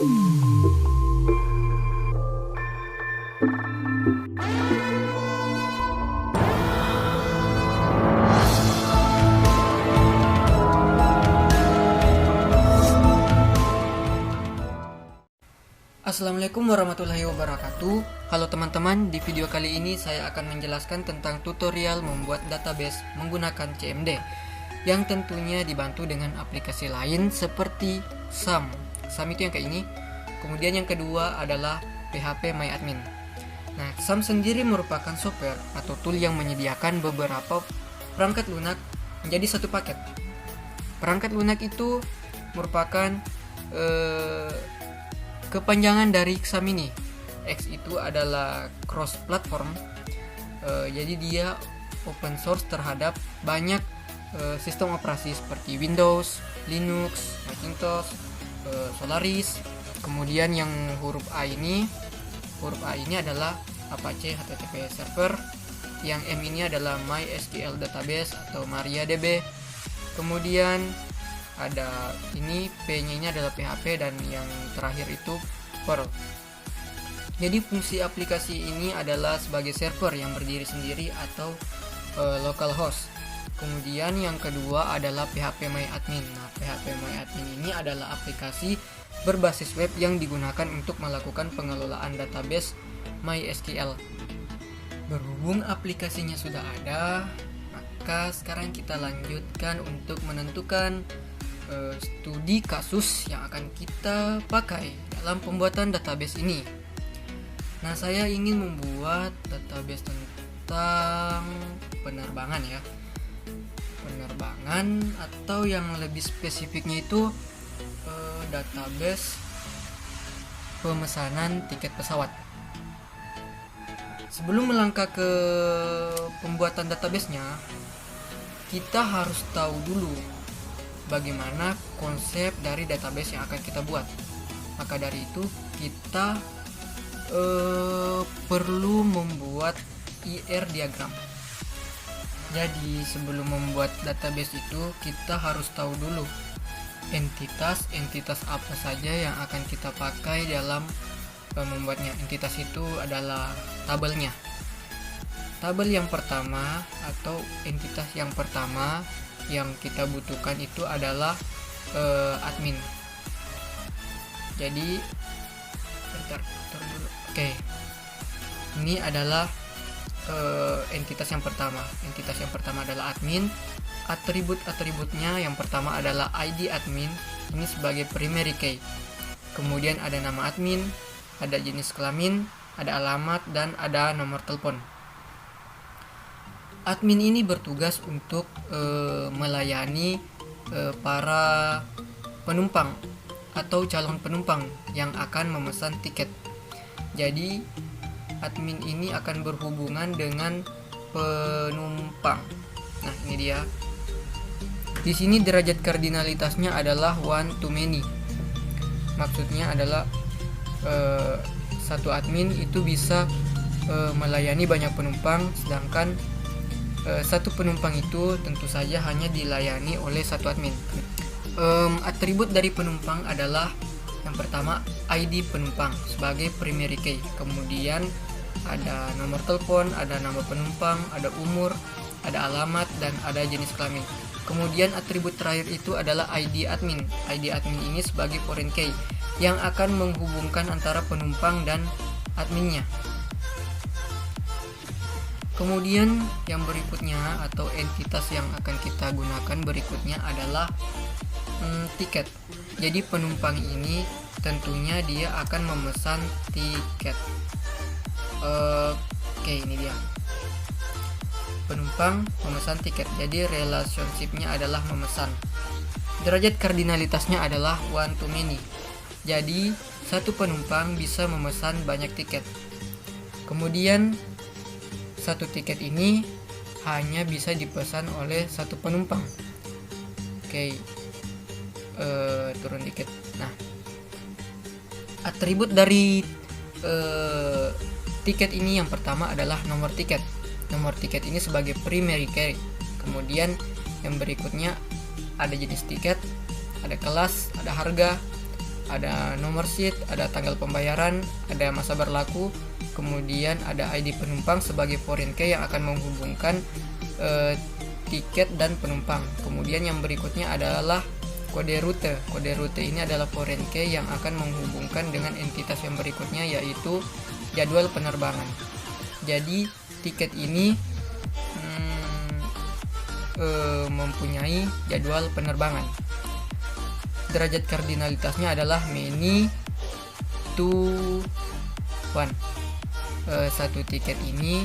Assalamualaikum warahmatullahi wabarakatuh. Halo teman-teman, di video kali ini saya akan menjelaskan tentang tutorial membuat database menggunakan CMD yang tentunya dibantu dengan aplikasi lain seperti SAM. SAM itu yang kayak ini. Kemudian yang kedua adalah PHP MyAdmin. Nah, SAM sendiri merupakan software atau tool yang menyediakan beberapa perangkat lunak menjadi satu paket. Perangkat lunak itu merupakan kepanjangan dari SAM ini. X itu adalah cross platform, jadi dia open source terhadap banyak sistem operasi seperti Windows, Linux, Macintosh, Solaris. Kemudian yang huruf A ini adalah Apache HTTP server. Yang M ini adalah MySQL database atau MariaDB. Kemudian ada ini, P-nya ini adalah PHP, dan yang terakhir itu Perl. Jadi fungsi aplikasi ini adalah sebagai server yang berdiri sendiri atau localhost. Kemudian yang kedua adalah PHP MyAdmin. Nah, PHP MyAdmin ini adalah aplikasi berbasis web yang digunakan untuk melakukan pengelolaan database MySQL. Berhubung aplikasinya sudah ada, maka sekarang kita lanjutkan untuk menentukan studi kasus yang akan kita pakai dalam pembuatan database ini. Nah, saya ingin membuat database tentang penerbangan ya. Penerbangan, atau yang lebih spesifiknya itu database pemesanan tiket pesawat. Sebelum melangkah ke pembuatan database-nya, kita harus tahu dulu bagaimana konsep dari database yang akan kita buat. Maka dari itu kita perlu membuat IR diagram. Jadi sebelum membuat database itu kita harus tahu dulu entitas apa saja yang akan kita pakai dalam membuatnya. Entitas itu adalah tabelnya. Tabel yang pertama atau entitas yang pertama yang kita butuhkan itu adalah admin. Jadi turun dulu. Oke. Ini adalah entitas yang pertama. Entitas yang pertama adalah admin. Atribut-atributnya yang pertama adalah ID admin. Ini sebagai primary key. Kemudian ada nama admin, ada jenis kelamin, ada alamat, dan ada nomor telepon. Admin ini bertugas untuk melayani para penumpang atau calon penumpang yang akan memesan tiket. Jadi admin ini akan berhubungan dengan penumpang. Nah, ini dia. Di sini derajat kardinalitasnya adalah one to many. Maksudnya adalah satu admin itu bisa melayani banyak penumpang, sedangkan satu penumpang itu tentu saja hanya dilayani oleh satu admin. Atribut dari penumpang adalah yang pertama ID penumpang sebagai primary key. Kemudian ada nomor telepon, ada nama penumpang, ada umur, ada alamat, dan ada jenis kelamin. Kemudian atribut terakhir itu adalah ID admin. ID admin ini sebagai foreign key yang akan menghubungkan antara penumpang dan adminnya. Kemudian yang berikutnya atau entitas yang akan kita gunakan berikutnya adalah tiket. Jadi penumpang ini tentunya dia akan memesan tiket. Oke, ini dia. Penumpang memesan tiket. Jadi relationship-nya adalah memesan. Derajat kardinalitasnya adalah one to many. Jadi satu penumpang bisa memesan banyak tiket. Kemudian satu tiket ini hanya bisa dipesan oleh satu penumpang. Oke, turun dikit. Nah, atribut dari tiket ini yang pertama adalah nomor tiket. Nomor tiket ini sebagai primary key. Kemudian yang berikutnya ada jenis tiket, ada kelas, ada harga, ada nomor sheet, ada tanggal pembayaran, ada masa berlaku, kemudian ada ID penumpang sebagai foreign key yang akan menghubungkan tiket dan penumpang. Kemudian yang berikutnya adalah kode rute. Kode rute ini adalah foreign key yang akan menghubungkan dengan entitas yang berikutnya, yaitu jadwal penerbangan. Jadi tiket ini mempunyai jadwal penerbangan. Derajat kardinalitasnya adalah many to one. Satu tiket ini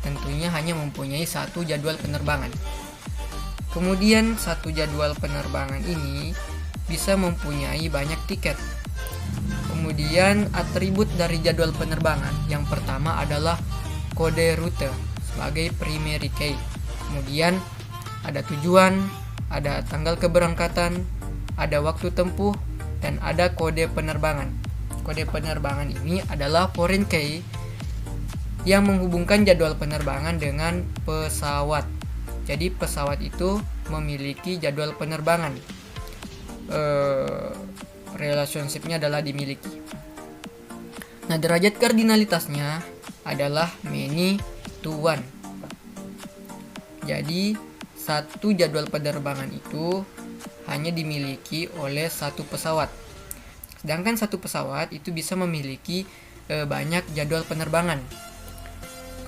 tentunya hanya mempunyai satu jadwal penerbangan. Kemudian satu jadwal penerbangan ini bisa mempunyai banyak tiket. Kemudian atribut dari jadwal penerbangan yang pertama adalah kode rute sebagai primary key. Kemudian ada tujuan, ada tanggal keberangkatan, ada waktu tempuh, dan ada kode penerbangan. Kode penerbangan ini adalah foreign key yang menghubungkan jadwal penerbangan dengan pesawat. Jadi pesawat itu memiliki jadwal penerbangan. Relationship-nya adalah dimiliki. Nah, derajat kardinalitasnya adalah many to one. Jadi satu jadwal penerbangan itu hanya dimiliki oleh satu pesawat. Sedangkan satu pesawat itu bisa memiliki banyak jadwal penerbangan.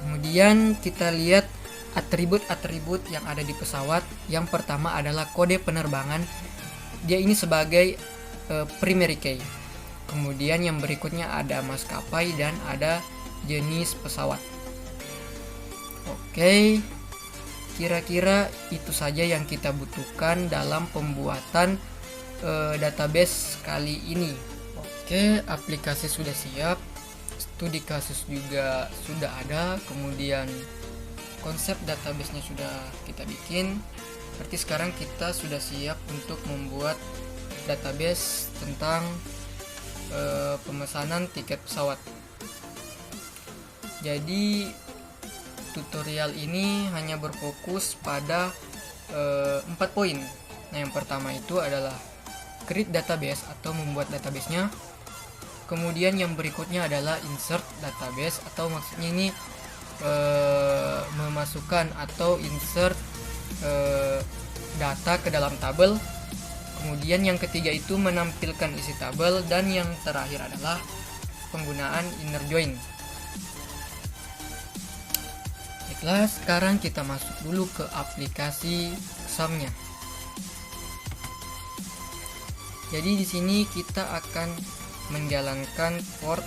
Kemudian kita lihat atribut-atribut yang ada di pesawat. Yang pertama adalah kode penerbangan. Dia ini sebagai primary key. Kemudian yang berikutnya ada maskapai dan ada jenis pesawat. Oke. Kira-kira itu saja yang kita butuhkan dalam pembuatan database kali ini. Oke, aplikasi sudah siap, studi kasus juga sudah ada, kemudian konsep database-nya sudah kita bikin. Berarti sekarang kita sudah siap untuk membuat database tentang pemesanan tiket pesawat. Jadi tutorial ini hanya berfokus pada 4 poin. Nah, yang pertama itu adalah create database atau membuat database-nya. Kemudian yang berikutnya adalah insert database atau maksudnya ini memasukkan atau insert data ke dalam tabel. Kemudian yang ketiga itu menampilkan isi tabel, dan yang terakhir adalah penggunaan inner join. Baiklah, sekarang kita masuk dulu ke aplikasi XAML-nya. Jadi di sini kita akan menjalankan port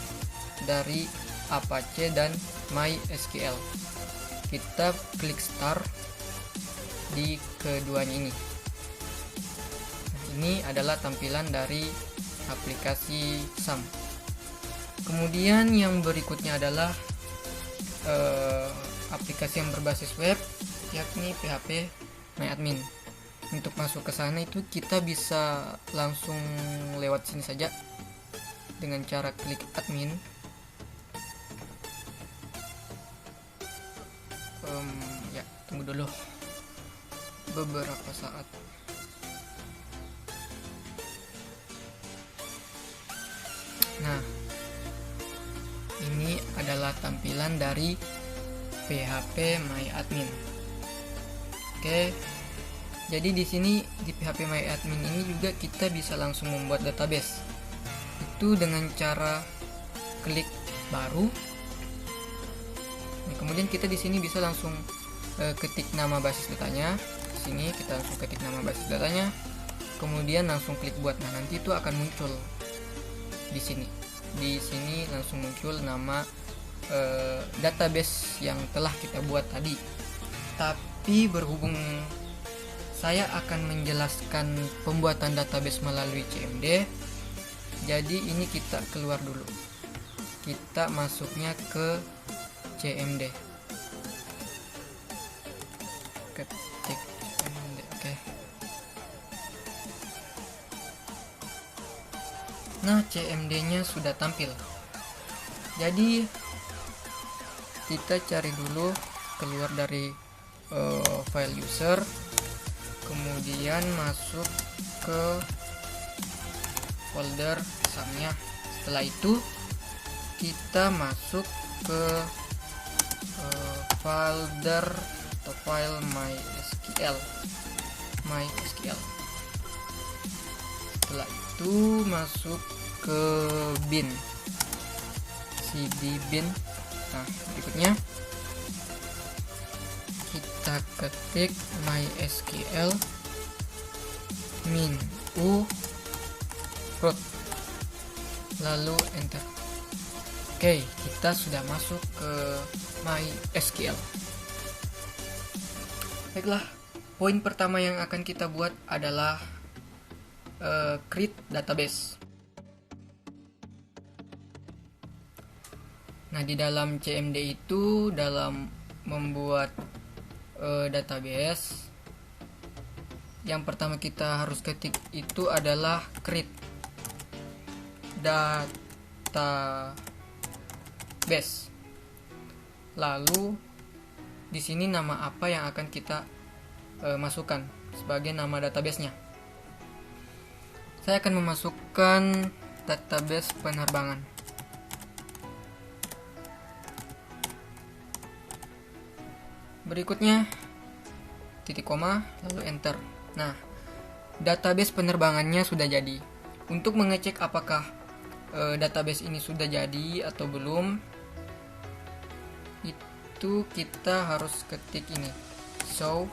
dari Apache dan MySQL. Kita klik start di keduanya ini. Nah, ini adalah tampilan dari aplikasi XAML. Kemudian yang berikutnya adalah aplikasi yang berbasis web, yakni PHP MyAdmin. Untuk masuk ke sana itu kita bisa langsung lewat sini saja dengan cara klik admin. Ya, tunggu dulu beberapa saat. Nah, ini adalah tampilan dari PHP MyAdmin. Oke. Jadi di sini di PHP MyAdmin ini juga kita bisa langsung membuat database. Itu dengan cara klik baru. Nah, kemudian kita di sini bisa langsung ketik nama basis datanya. Di sini kita langsung ketik nama basis datanya. Kemudian langsung klik buat. Nah, nanti itu akan muncul di sini. Di sini langsung muncul nama database yang telah kita buat tadi. Tapi berhubung saya akan menjelaskan pembuatan database melalui CMD, jadi ini kita keluar dulu. Kita masuknya ke CMD. Ketik CMD, oke. Nah, CMD-nya sudah tampil. Jadi kita cari dulu, keluar dari file user, kemudian masuk ke folder examnya. Setelah itu kita masuk ke folder atau file MySQL. Setelah itu masuk ke bin, cd bin. Nah, berikutnya kita ketik MySQL min u root, lalu enter. Oke, kita sudah masuk ke MySQL. Baiklah, poin pertama yang akan kita buat adalah create database. Nah, di dalam CMD itu, dalam membuat database, yang pertama kita harus ketik itu adalah create database. Lalu di sini nama apa yang akan kita masukkan sebagai nama database-nya. Saya akan memasukkan database penerbangan. Berikutnya titik koma lalu enter. Nah, database penerbangannya sudah jadi. Untuk mengecek apakah database ini sudah jadi atau belum, itu kita harus ketik ini, show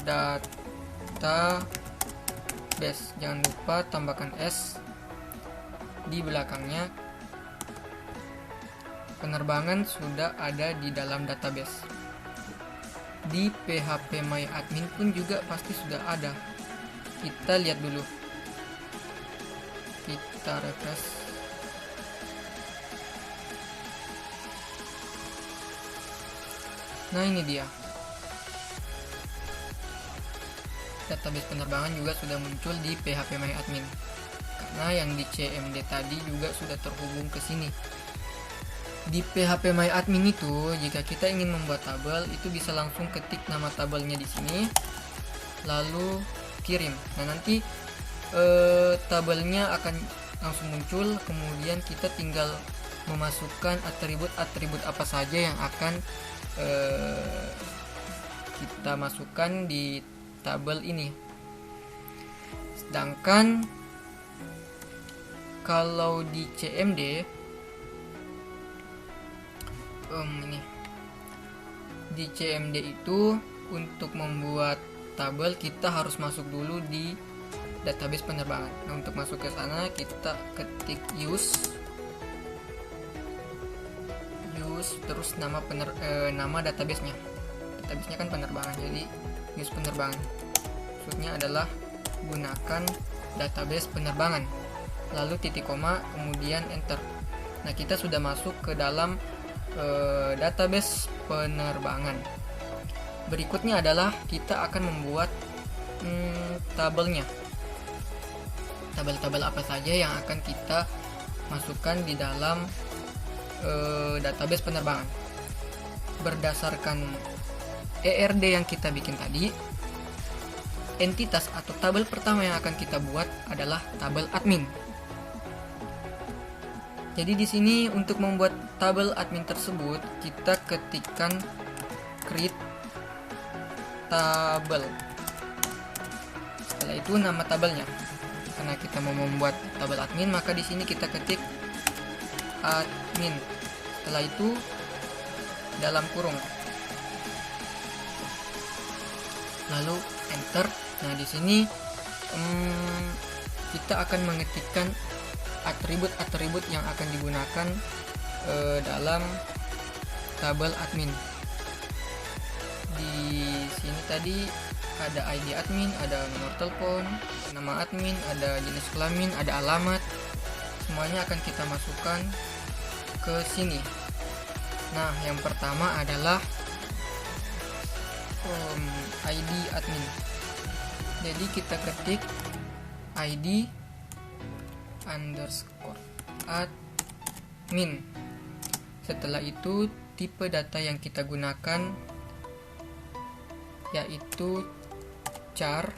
database. Jangan lupa tambahkan s di belakangnya. Penerbangan sudah ada di dalam database. Di phpMyAdmin pun juga pasti sudah ada. Kita lihat dulu. Kita refresh. Nah, ini dia. Database penerbangan juga sudah muncul di phpMyAdmin. Karena yang di CMD tadi juga sudah terhubung ke sini. Di phpMyAdmin itu, jika kita ingin membuat tabel, itu bisa langsung ketik nama tabelnya di sini, lalu kirim. Nah, nanti tabelnya akan langsung muncul. Kemudian kita tinggal memasukkan atribut-atribut apa saja yang akan kita masukkan di tabel ini. Sedangkan kalau di CMD di CMD itu, untuk membuat tabel kita harus masuk dulu di database penerbangan. Nah, untuk masuk ke sana kita ketik use terus nama database-nya. Database-nya kan penerbangan, jadi use penerbangan. Maksudnya adalah gunakan database penerbangan. Lalu titik koma, kemudian enter. Nah, kita sudah masuk ke dalam database penerbangan. Berikutnya adalah kita akan membuat tabelnya. Tabel-tabel apa saja yang akan kita masukkan di dalam database penerbangan. Berdasarkan ERD yang kita bikin tadi, entitas atau tabel pertama yang akan kita buat adalah tabel admin. Jadi di sini untuk membuat tabel admin tersebut, kita ketikkan create table. Setelah itu nama tabelnya. Karena kita mau membuat tabel admin, maka di sini kita ketik admin. Setelah itu dalam kurung. Lalu enter. Nah, di sini kita akan mengetikkan atribut-atribut yang akan digunakan dalam tabel admin. Di sini tadi ada ID admin, ada nomor telepon, nama admin, ada jenis kelamin, ada alamat. Semuanya akan kita masukkan ke sini. Nah, yang pertama adalah ID admin. Jadi kita ketik ID underscore admin. Setelah itu tipe data yang kita gunakan yaitu char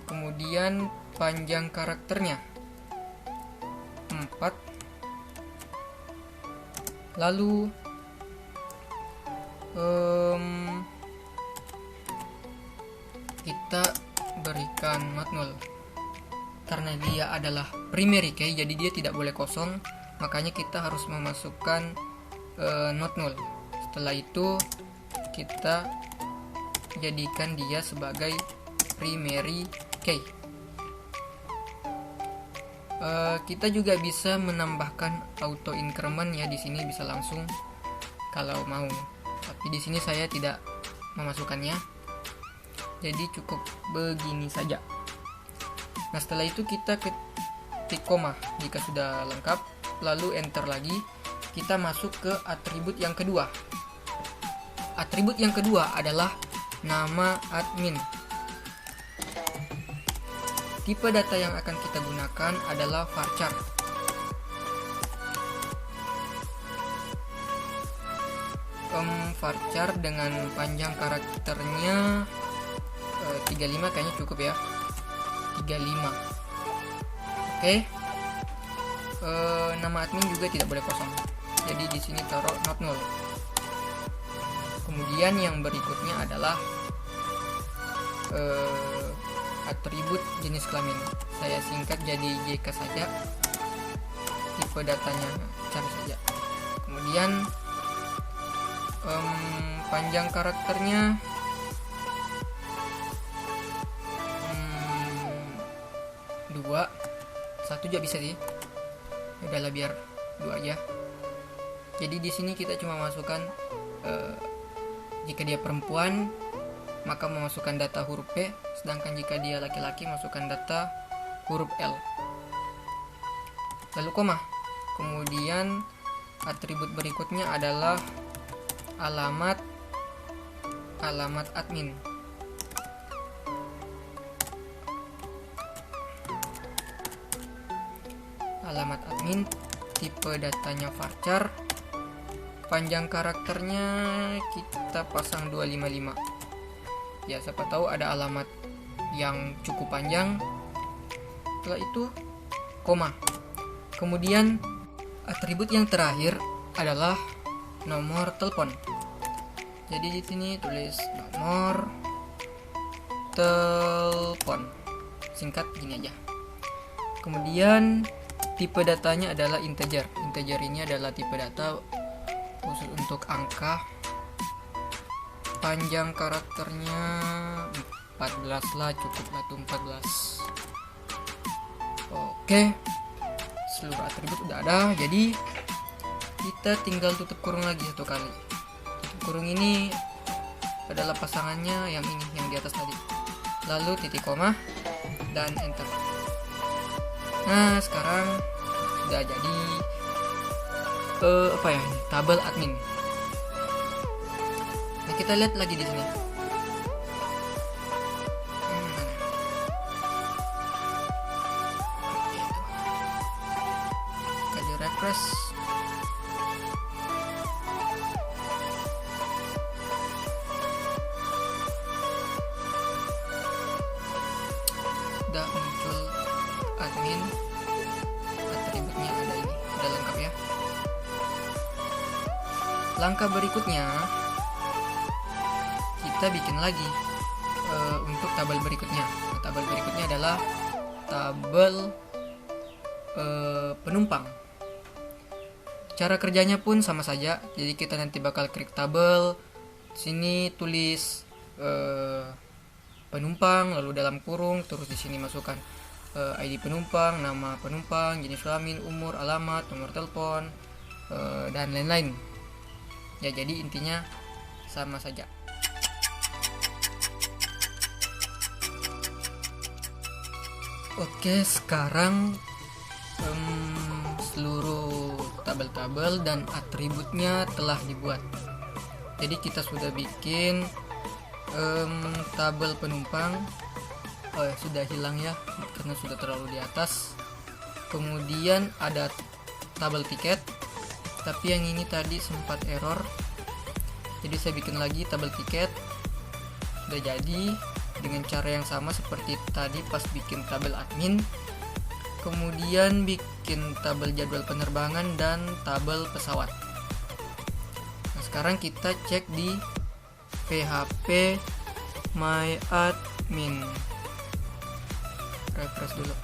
Kemudian panjang karakternya 4. Lalu kita berikan not null karena dia adalah primary key, jadi dia tidak boleh kosong, makanya kita harus memasukkan not null. Setelah itu kita jadikan dia sebagai primary key. Kita juga bisa menambahkan auto increment ya, di sini bisa langsung kalau mau, tapi di sini saya tidak memasukkannya, jadi cukup begini saja. Nah, setelah itu kita ketik koma jika sudah lengkap, lalu enter lagi. Kita masuk ke atribut yang kedua. Atribut yang kedua adalah nama admin. Tipe data yang akan kita gunakan adalah varchar. Varchar dengan panjang karakternya 35 kayaknya cukup ya. 35. Oke. Nama admin juga tidak boleh kosong. Jadi di sini taruh not null. Kemudian yang berikutnya adalah atribut jenis kelamin. Saya singkat jadi JK saja. Tipe datanya cari saja. Kemudian panjang karakternya 2. 1 juga bisa sih. Udahlah biar 2 aja. Jadi di sini kita cuma masukkan jika dia perempuan maka memasukkan data huruf P, sedangkan jika dia laki-laki masukkan data huruf L. Lalu koma. Kemudian atribut berikutnya adalah alamat admin. Alamat admin, tipe datanya varchar, panjang karakternya kita pasang 255. Ya, siapa tahu ada alamat yang cukup panjang. Setelah itu koma. Kemudian atribut yang terakhir adalah nomor telepon. Jadi di sini tulis nomor telepon. Singkat gini aja. Kemudian tipe datanya adalah integer. Integer ini adalah tipe data khusus untuk angka. Panjang karakternya 14 lah, cukup lah tuh 14. Oke. Seluruh atribut udah ada. Jadi kita tinggal tutup kurung lagi 1 kali. Tutup kurung ini adalah pasangannya yang ini, yang di atas tadi. Lalu titik koma dan enter. Nah, sekarang sudah jadi apa ya ini? Tabel admin. Nah, kita lihat lagi di sini. Kita refresh. Udah muncul admin, atributnya ada ini, udah lengkap ya. Langkah berikutnya kita bikin lagi untuk tabel berikutnya. Nah, tabel berikutnya adalah tabel penumpang. Cara kerjanya pun sama saja. Jadi kita nanti bakal klik tabel, sini tulis penumpang, lalu dalam kurung, terus di sini masukkan ID penumpang, nama penumpang, jenis kelamin, umur, alamat, nomor telepon, dan lain-lain. Ya, jadi intinya sama saja. Oke, sekarang seluruh tabel-tabel dan atributnya telah dibuat. Jadi kita sudah bikin tabel penumpang. Sudah hilang ya karena sudah terlalu di atas. Kemudian ada tabel tiket, tapi yang ini tadi sempat error, jadi saya bikin lagi tabel tiket. Udah jadi. dengan cara yang sama seperti tadi pas bikin tabel admin, kemudian bikin tabel jadwal penerbangan dan tabel pesawat. Nah, sekarang kita cek di PHP My Admin. Refresh dulu.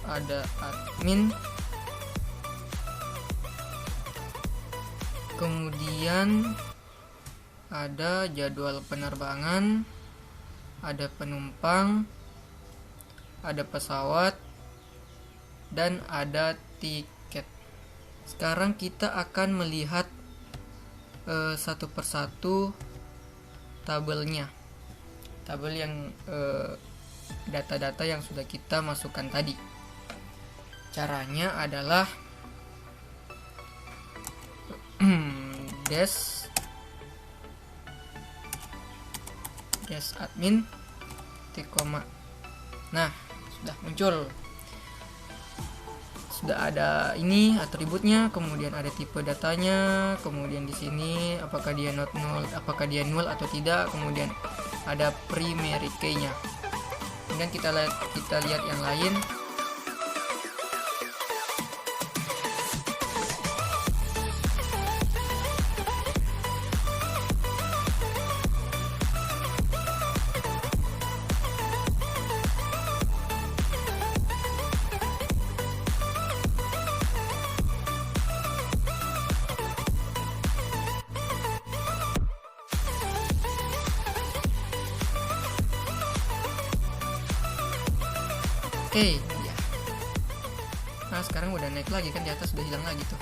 Ada admin, kemudian ada jadwal penerbangan, ada penumpang, ada pesawat, dan ada tiket. Sekarang kita akan melihat satu persatu tabelnya, tabel yang data-data yang sudah kita masukkan tadi. Caranya adalah des admin titik koma. Nah, sudah muncul, sudah ada ini atributnya, kemudian ada tipe datanya, kemudian di sini apakah dia not null, apakah dia null atau tidak, kemudian ada primary key-nya. Kemudian kita lihat yang lain. Oke, ya. Nah, sekarang udah naik lagi kan, di atas udah hilang lagi tuh.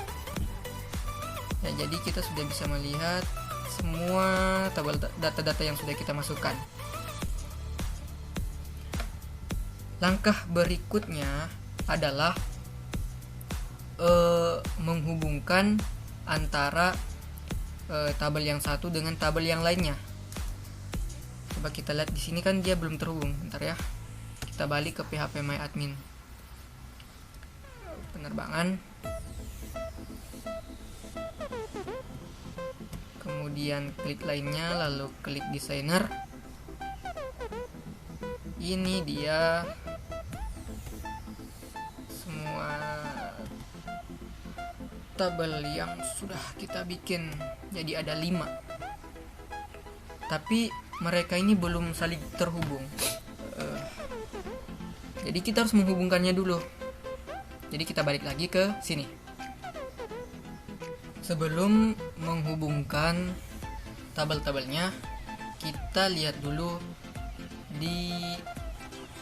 Ya, jadi kita sudah bisa melihat semua tabel data-data yang sudah kita masukkan. Langkah berikutnya adalah menghubungkan antara tabel yang satu dengan tabel yang lainnya. Coba kita lihat di sini kan dia belum terhubung. Bentar ya. Kita balik ke PHP My Admin. Penerbangan. Kemudian klik lainnya, lalu klik designer. Ini dia semua tabel yang sudah kita bikin. Jadi ada 5. Tapi mereka ini belum saling terhubung. Jadi kita harus menghubungkannya dulu. Jadi kita balik lagi ke sini. Sebelum menghubungkan tabel-tabelnya, kita lihat dulu di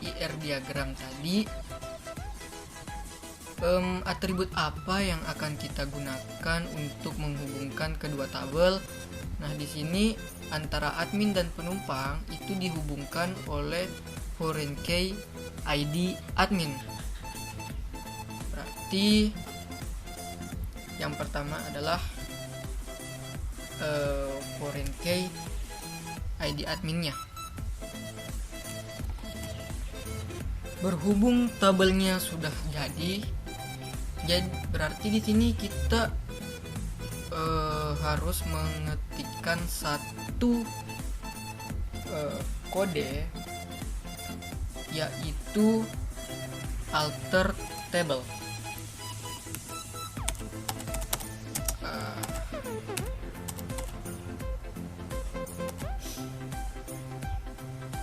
IR diagram tadi atribut apa yang akan kita gunakan untuk menghubungkan kedua tabel. Nah, di sini antara admin dan penumpang itu dihubungkan oleh foreign key ID admin. Berarti yang pertama adalah foreign key ID adminnya. Berhubung tabelnya sudah jadi berarti di sini kita harus mengetikkan satu kode, yaitu alter table.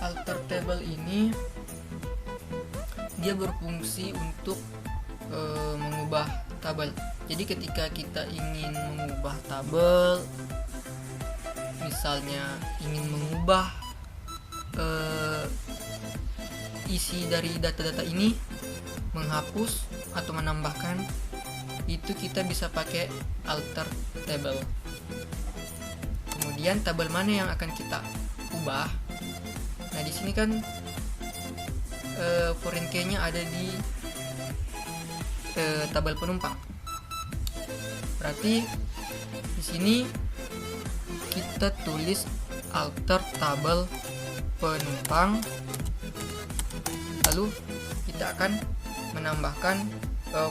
Alter table ini dia berfungsi untuk mengubah tabel. Jadi ketika kita ingin mengubah tabel, misalnya ingin mengubah isi dari data-data ini, menghapus atau menambahkan, itu kita bisa pakai alter table. Kemudian tabel mana yang akan kita ubah? Nah, di sini kan foreign key-nya ada di tabel penumpang. Berarti di sini kita tulis alter tabel penumpang, lalu kita akan menambahkan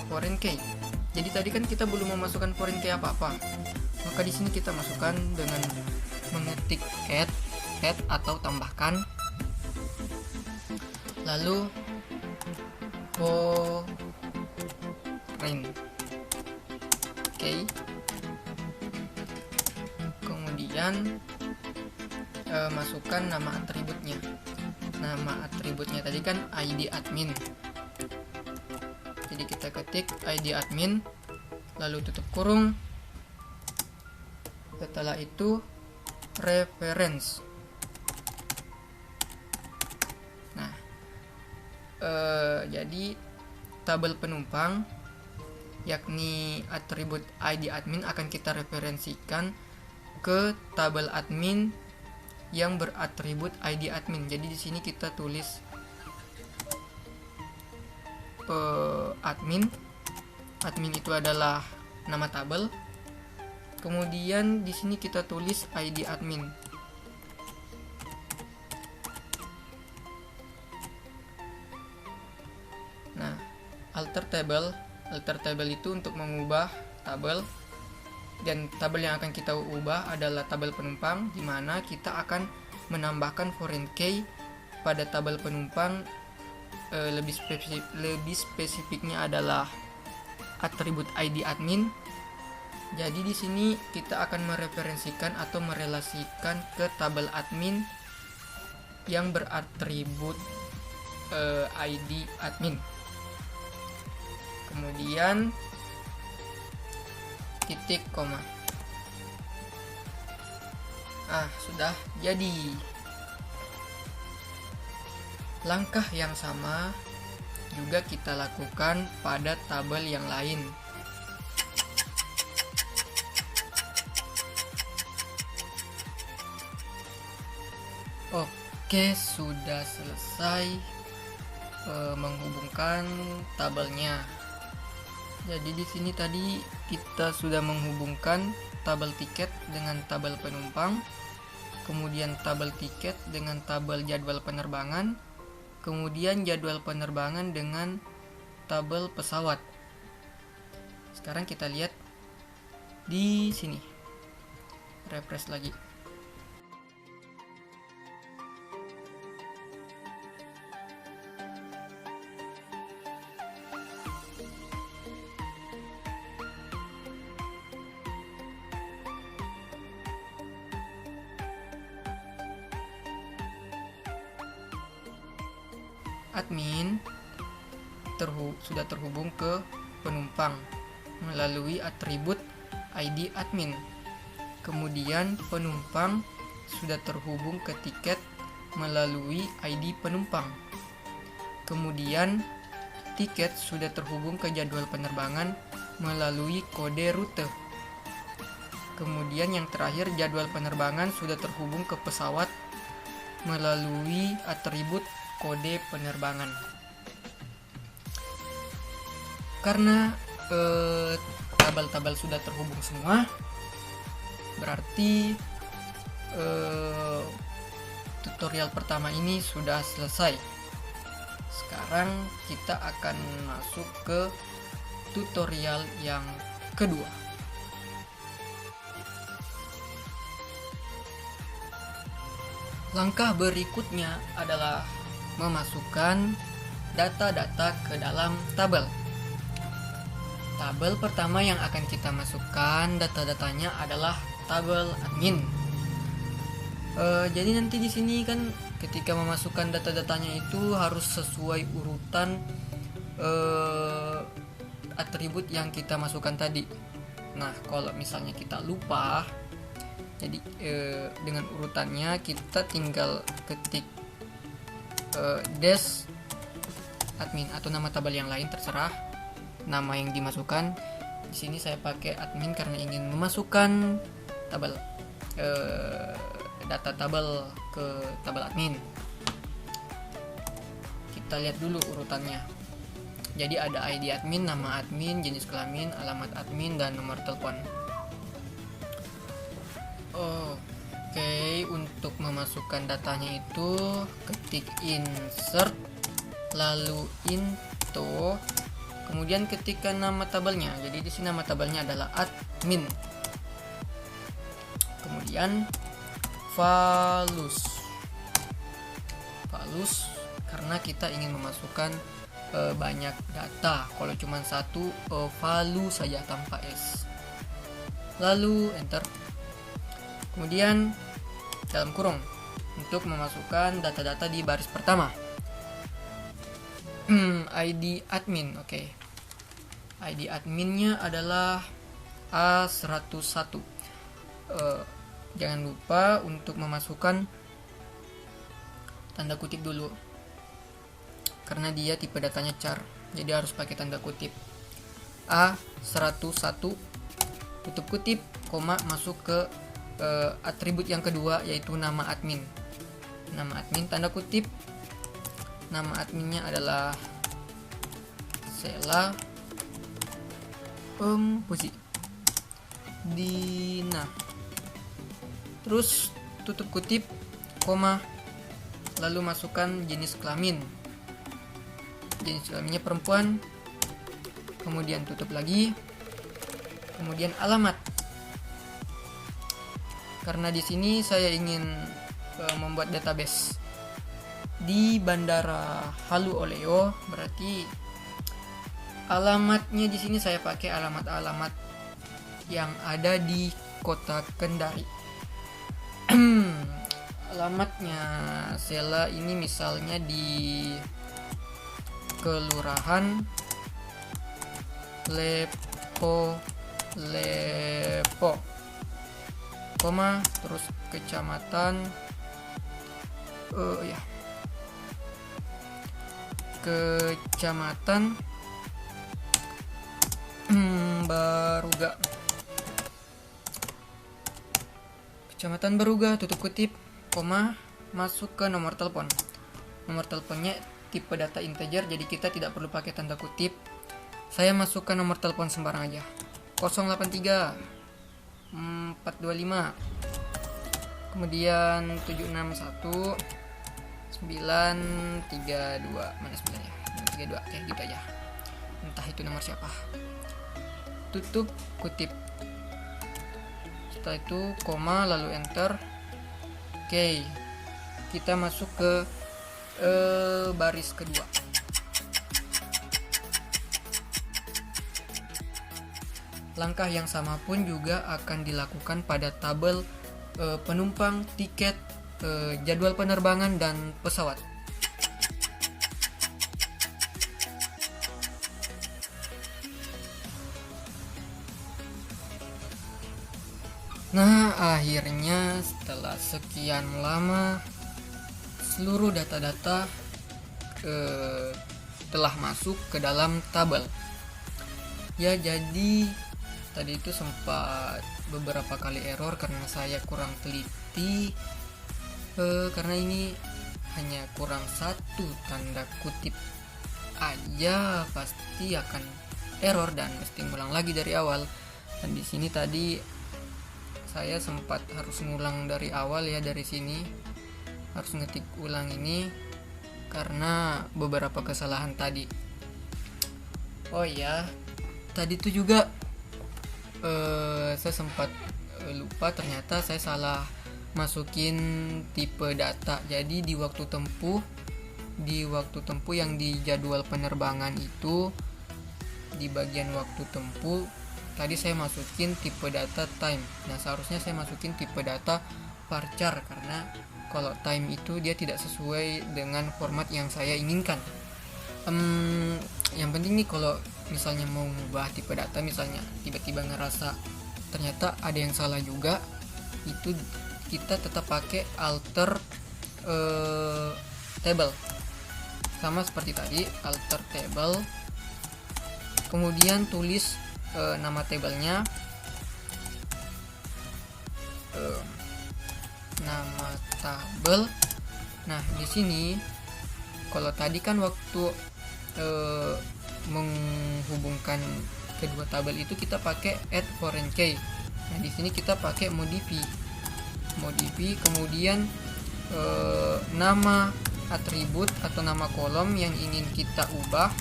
foreign key. Jadi tadi kan kita belum memasukkan foreign key apa-apa. Maka di sini kita masukkan dengan mengetik add atau tambahkan, lalu foreign. Oke. Kemudian masukkan nama atributnya. Nama atributnya tadi kan ID admin. Jadi kita ketik ID admin, lalu tutup kurung. Setelah itu reference. Nah, jadi tabel penumpang yakni atribut ID admin akan kita referensikan ke tabel admin yang beratribut ID admin. Jadi di sini kita tulis admin. Admin itu adalah nama tabel. Kemudian di sini kita tulis ID admin. Nah, alter table itu untuk mengubah tabel. Dan tabel yang akan kita ubah adalah tabel penumpang, di mana kita akan menambahkan foreign key pada tabel penumpang. Lebih spesifiknya adalah atribut ID admin. Jadi di sini kita akan mereferensikan atau merelasikan ke tabel admin yang beratribut ID admin. Kemudian titik koma. Sudah jadi. Langkah yang sama juga kita lakukan pada tabel yang lain. Oke, sudah selesai menghubungkan tabelnya. Jadi di sini tadi kita sudah menghubungkan tabel tiket dengan tabel penumpang, kemudian tabel tiket dengan tabel jadwal penerbangan, kemudian jadwal penerbangan dengan tabel pesawat. Sekarang kita lihat di sini. Refresh lagi. Admin sudah terhubung ke penumpang melalui atribut ID admin. Kemudian penumpang sudah terhubung ke tiket melalui ID penumpang. Kemudian tiket sudah terhubung ke jadwal penerbangan melalui kode rute. Kemudian yang terakhir, jadwal penerbangan sudah terhubung ke pesawat melalui atribut kode penerbangan. Karena tabel-tabel sudah terhubung semua, berarti tutorial pertama ini sudah selesai. Sekarang kita akan masuk ke tutorial yang kedua. Langkah berikutnya adalah memasukkan data-data ke dalam tabel. Tabel pertama yang akan kita masukkan data-datanya adalah tabel admin. Jadi nanti di sini kan ketika memasukkan data-datanya itu harus sesuai urutan atribut yang kita masukkan tadi. Nah, kalau misalnya kita lupa, jadi dengan urutannya kita tinggal ketik dash admin atau nama tabel yang lain, terserah nama yang dimasukkan. Di sini saya pakai admin karena ingin memasukkan tabel data tabel ke tabel admin. Kita lihat dulu urutannya. Jadi ada ID admin, nama admin, jenis kelamin, alamat admin, dan nomor telepon. Oke, untuk memasukkan datanya itu ketik insert, lalu into, kemudian ketikkan nama tabelnya. Jadi di sini nama tabelnya adalah admin. Kemudian value karena kita ingin memasukkan banyak data. Kalau cuma satu value saja tanpa s, lalu enter. Kemudian dalam kurung untuk memasukkan data-data di baris pertama. ID admin, oke. ID adminnya adalah A101. Jangan lupa untuk memasukkan tanda kutip dulu, karena dia tipe datanya char, jadi harus pakai tanda kutip. A101 tutup kutip, koma, masuk ke atribut yang kedua, yaitu nama admin. Nama admin tanda kutip, nama adminnya adalah Sela Puji Dina. Terus tutup kutip, koma, lalu masukkan jenis kelamin. Jenis kelaminnya perempuan. Kemudian tutup lagi. Kemudian alamat. Karena di sini saya ingin membuat database di Bandara Halu Oleo, berarti alamatnya di sini saya pakai alamat-alamat yang ada di Kota Kendari. Alamatnya Sela ini misalnya di Kelurahan Lepo, koma, terus kecamatan Kecamatan Baruga. Kecamatan Baruga, tutup kutip, koma, masuk ke nomor telepon. Nomor teleponnya tipe data integer, jadi kita tidak perlu pakai tanda kutip. Saya masukkan nomor telepon sembarang aja. 083 425, kemudian 761 932, mana 9 ya? 932, oke, gitu aja. Entah itu nomor siapa. Tutup kutip. Setelah itu koma, lalu enter. Oke, kita masuk ke baris kedua. Langkah yang sama pun juga akan dilakukan pada tabel penumpang, tiket, jadwal penerbangan, dan pesawat. Nah, akhirnya setelah sekian lama seluruh data-data telah masuk ke dalam tabel. Ya, jadi tadi itu sempat beberapa kali error karena saya kurang teliti, karena ini hanya kurang satu tanda kutip aja pasti akan error dan mesti ngulang lagi dari awal. Dan di sini tadi saya sempat harus ngulang dari awal ya, dari sini harus ngetik ulang ini karena beberapa kesalahan tadi. Oh ya, tadi itu juga saya sempat lupa, ternyata saya salah masukin tipe data. Jadi di waktu tempuh yang di jadwal penerbangan itu, di bagian waktu tempuh tadi saya masukin tipe data time. Nah, seharusnya saya masukin tipe data varchar, karena kalau time itu dia tidak sesuai dengan format yang saya inginkan. Yang penting nih, kalau misalnya mau mengubah tipe data, misalnya tiba-tiba ngerasa ternyata ada yang salah juga, itu kita tetap pakai alter table, sama seperti tadi, alter table, kemudian tulis nama tabelnya, nama tabel. Nah, di sini kalau tadi kan waktu menghubungkan kedua tabel itu kita pakai add foreign key. Nah, di sini kita pakai modify, kemudian nama atribut atau nama kolom yang ingin kita ubah,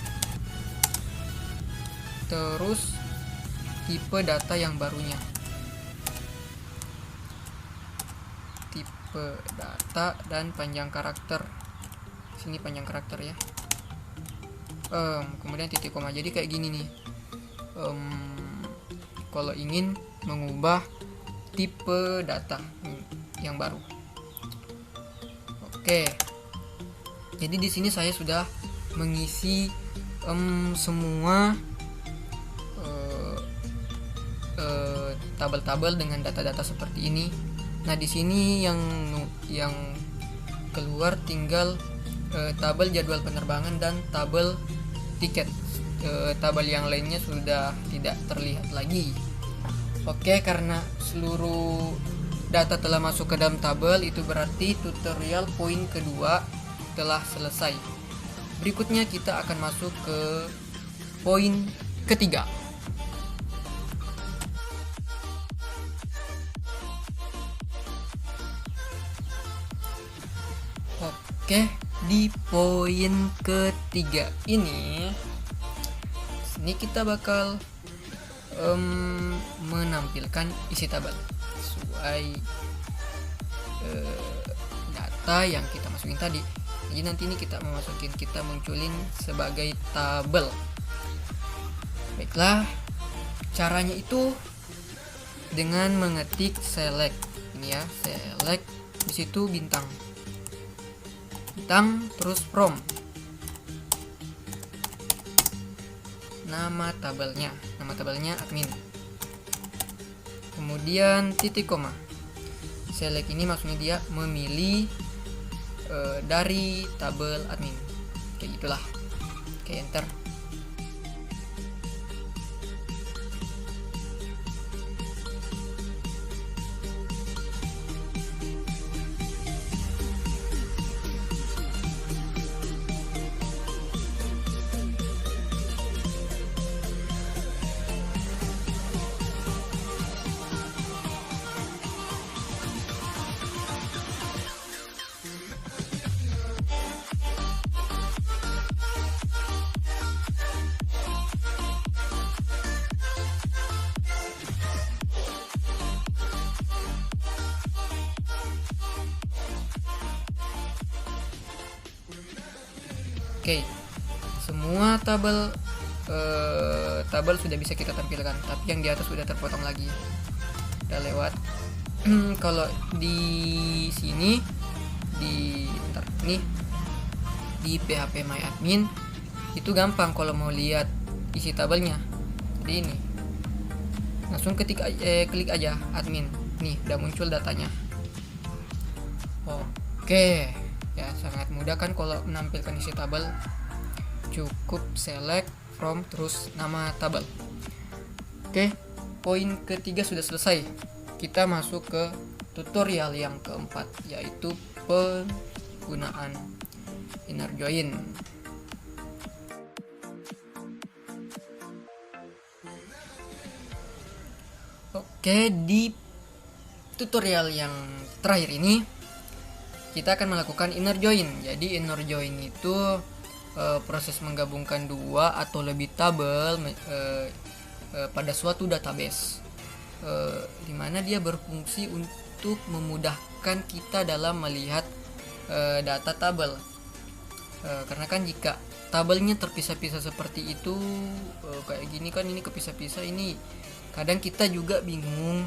terus tipe data yang barunya. tipe data dan panjang karakter. Sini panjang karakter ya. Kemudian titik koma. Jadi kayak gini nih. Kalau ingin mengubah tipe data yang baru. Oke. Jadi di sini saya sudah mengisi semua tabel-tabel dengan data-data seperti ini. Nah, di sini yang keluar tinggal tabel jadwal penerbangan dan tabel tiket. Tabel yang lainnya sudah tidak terlihat lagi. Oke, karena seluruh data telah masuk ke dalam tabel, itu berarti tutorial poin kedua telah selesai. Berikutnya kita akan masuk ke poin ketiga. Oke, di poin ketiga ini kita bakal menampilkan isi tabel sesuai data yang kita masukin tadi. Jadi nanti ini kita munculin sebagai tabel. Baiklah, caranya itu dengan mengetik select ini ya, select, di situ bintang terus from, nama tabelnya admin, kemudian titik koma. Select ini maksudnya dia memilih dari tabel admin, kayak gitulah. Oke, enter. Oke, semua tabel sudah bisa kita tampilkan, tapi yang di atas sudah terpotong lagi, udah lewat. Kalau di sini di PHP My Admin itu gampang kalau mau lihat isi tabelnya. Jadi ini langsung klik aja admin, nih udah muncul datanya. Oke. Ya, sangat mudah kan kalau menampilkan isi tabel. Cukup select from terus nama tabel. Oke, poin ketiga sudah selesai. Kita masuk ke tutorial yang keempat, yaitu penggunaan inner join. Oke, di tutorial yang terakhir ini kita akan melakukan inner join. Jadi inner join itu proses menggabungkan dua atau lebih tabel pada suatu database, dimana dia berfungsi untuk memudahkan kita dalam melihat data tabel. Karena kan jika tabelnya terpisah-pisah seperti itu, kayak gini kan, ini kepisah-pisah, ini kadang kita juga bingung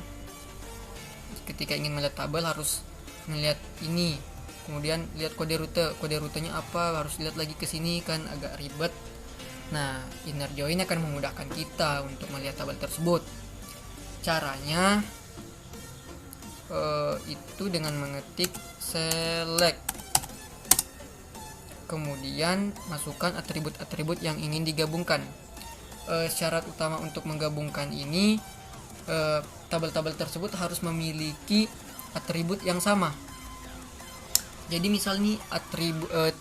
ketika ingin melihat tabel, harus melihat ini, kemudian lihat kode rutenya apa, harus lihat lagi ke sini, kan agak ribet. Nah, inner join akan memudahkan kita untuk melihat tabel tersebut. Caranya itu dengan mengetik select, kemudian masukkan atribut-atribut yang ingin digabungkan. Syarat utama untuk menggabungkan ini, tabel-tabel tersebut harus memiliki atribut yang sama. Jadi misal nih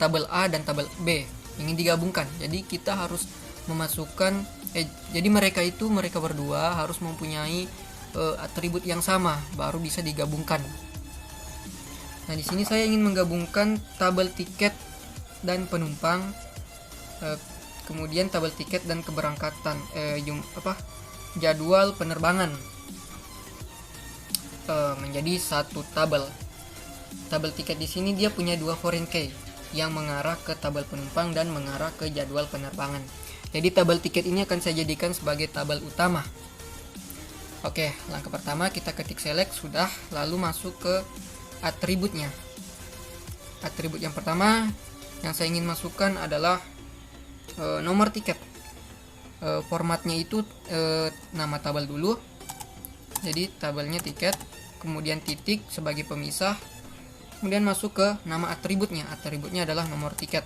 tabel A dan tabel B ingin digabungkan, jadi kita harus memasukkan jadi mereka berdua harus mempunyai atribut yang sama, baru bisa digabungkan. Nah, di sini saya ingin menggabungkan tabel tiket dan penumpang, kemudian tabel tiket dan keberangkatan, jadwal penerbangan menjadi satu tabel. tabel tiket di sini dia punya dua foreign key yang mengarah ke tabel penumpang dan mengarah ke jadwal penerbangan. Jadi tabel tiket ini akan saya jadikan sebagai tabel utama. Oke, langkah pertama kita ketik select sudah, lalu masuk ke atributnya. Atribut yang pertama yang saya ingin masukkan adalah nomor tiket. Formatnya itu nama tabel dulu. Jadi tabelnya tiket, kemudian titik sebagai pemisah, kemudian masuk ke nama atributnya. Atributnya adalah nomor tiket.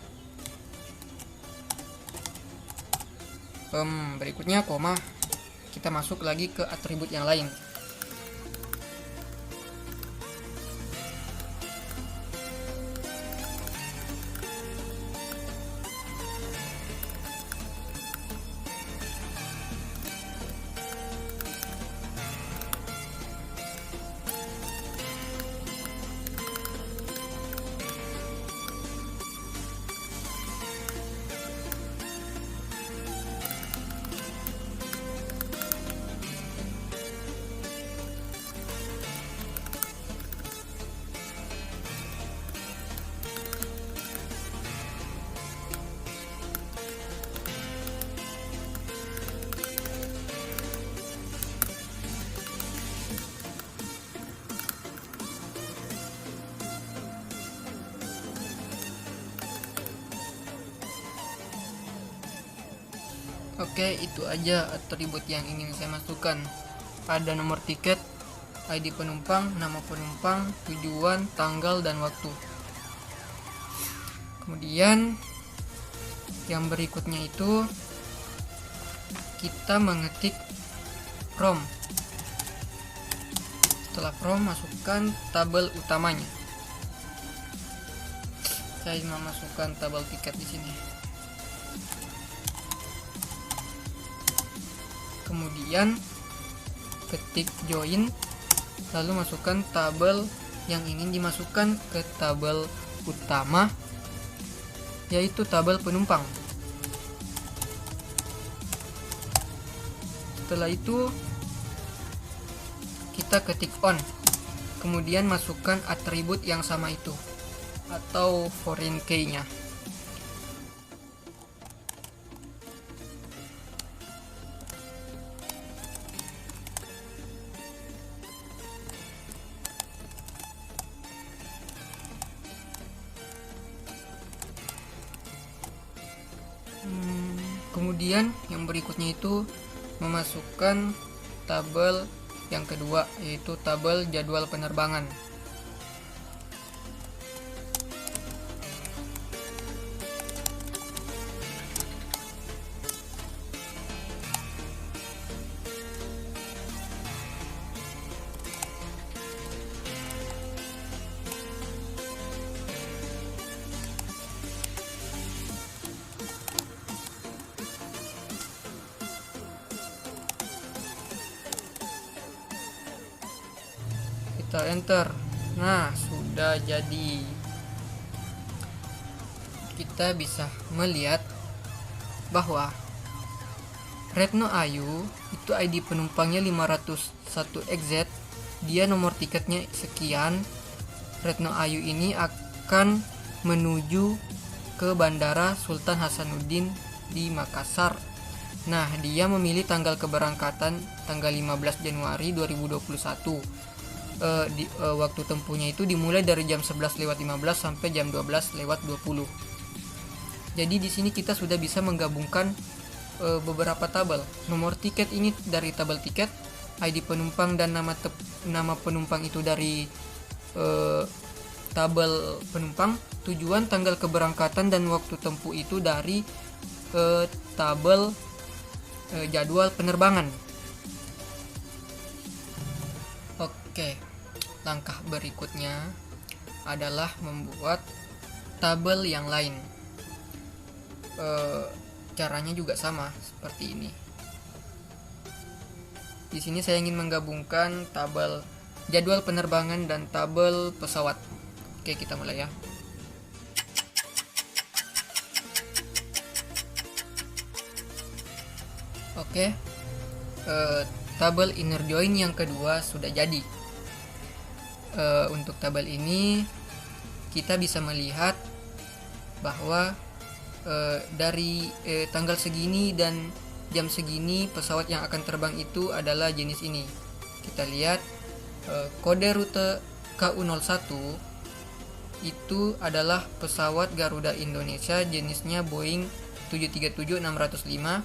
Berikutnya koma, kita masuk lagi ke atribut yang lain. Oke, itu aja atribut yang ingin saya masukkan. Ada nomor tiket, ID penumpang, nama penumpang, tujuan, tanggal, dan waktu. Kemudian yang berikutnya itu kita mengetik from. Setelah from, masukkan tabel utamanya. Saya memasukkan tabel tiket di sini. Kemudian ketik join, lalu masukkan tabel yang ingin dimasukkan ke tabel utama, yaitu tabel penumpang. Setelah itu kita ketik on, kemudian masukkan atribut yang sama itu atau foreign key-nya. Kemudian yang berikutnya itu memasukkan tabel yang kedua, yaitu tabel jadwal penerbangan. Kita enter. Nah, sudah jadi. Kita bisa melihat bahwa Retno Ayu itu ID penumpangnya 501XZ, dia nomor tiketnya sekian. Retno Ayu ini akan menuju ke Bandara Sultan Hasanuddin di Makassar. Nah, dia memilih tanggal keberangkatan tanggal 15 Januari 2021. Waktu tempuhnya itu dimulai dari jam 11.15 sampai jam 12.20. Jadi di sini kita sudah bisa menggabungkan beberapa tabel. Nomor tiket ini dari tabel tiket, ID penumpang dan nama penumpang itu dari tabel penumpang, tujuan, tanggal keberangkatan dan waktu tempuh itu dari tabel jadwal penerbangan. Oke. Langkah berikutnya adalah membuat tabel yang lain. Caranya juga sama seperti ini. Di sini saya ingin menggabungkan tabel jadwal penerbangan dan tabel pesawat. Oke, kita mulai ya. Oke, tabel inner join yang kedua sudah jadi. Untuk tabel ini kita bisa melihat bahwa dari tanggal segini dan jam segini pesawat yang akan terbang itu adalah jenis ini. Kita lihat kode rute KU01 itu adalah pesawat Garuda Indonesia, jenisnya Boeing 737-605.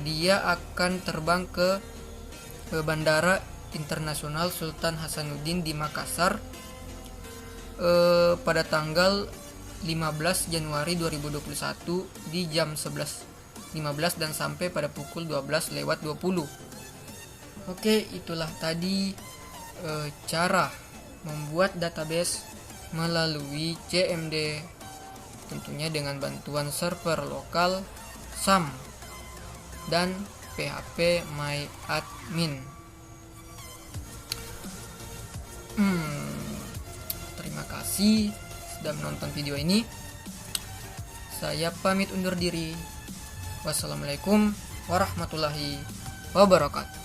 Dia akan terbang ke Bandara Internasional Sultan Hasanuddin di Makassar pada tanggal 15 Januari 2021 di jam 11.15 dan sampai pada pukul 12:20. Oke, itulah tadi cara membuat database melalui CMD, tentunya dengan bantuan server lokal, SAM, dan PHP MyAdmin. Terima kasih sudah menonton video ini. Saya pamit undur diri. Wassalamualaikum warahmatullahi wabarakatuh.